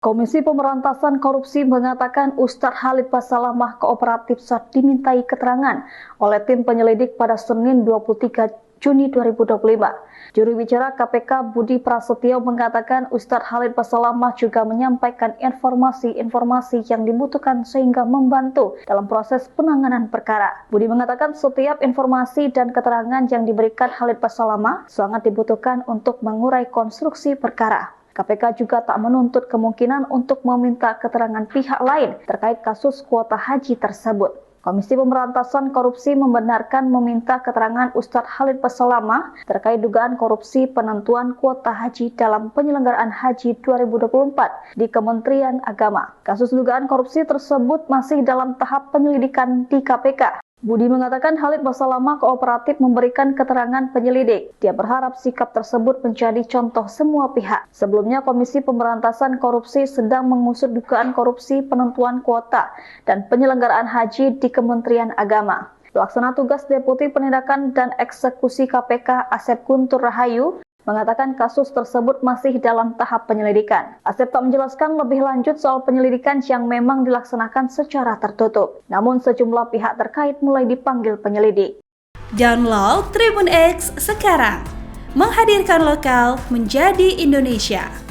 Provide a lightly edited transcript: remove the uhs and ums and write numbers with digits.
Komisi Pemberantasan Korupsi mengatakan Ustadz Khalid Basalamah Kooperatif saat dimintai keterangan oleh tim penyelidik pada Senin 23 Juni 2025. Juru bicara KPK Budi Prasetyo mengatakan Ustadz Khalid Basalamah juga menyampaikan informasi-informasi yang dibutuhkan sehingga membantu dalam proses penanganan perkara. Budi mengatakan setiap informasi dan keterangan yang diberikan Khalid Basalamah sangat dibutuhkan untuk mengurai konstruksi perkara. KPK juga tak menuntut kemungkinan untuk meminta keterangan pihak lain terkait kasus kuota haji tersebut. Komisi Pemberantasan Korupsi membenarkan meminta keterangan Ustadz Khalid Basalamah terkait dugaan korupsi penentuan kuota haji dalam penyelenggaraan haji 2024 di Kementerian Agama. Kasus dugaan korupsi tersebut masih dalam tahap penyelidikan di KPK. Budi mengatakan Khalid Basalamah Kooperatif memberikan keterangan penyelidik. Dia berharap sikap tersebut menjadi contoh semua pihak. Sebelumnya, Komisi Pemberantasan Korupsi sedang mengusut dugaan korupsi penentuan kuota dan penyelenggaraan haji di Kementerian Agama. Pelaksana tugas Deputi Penindakan dan Eksekusi KPK Asep Guntur Rahayu mengatakan kasus tersebut masih dalam tahap penyelidikan. Asep tak menjelaskan lebih lanjut soal penyelidikan yang memang dilaksanakan secara tertutup. Namun sejumlah pihak terkait mulai dipanggil penyelidik. Download Tribun X sekarang, menghadirkan lokal menjadi Indonesia.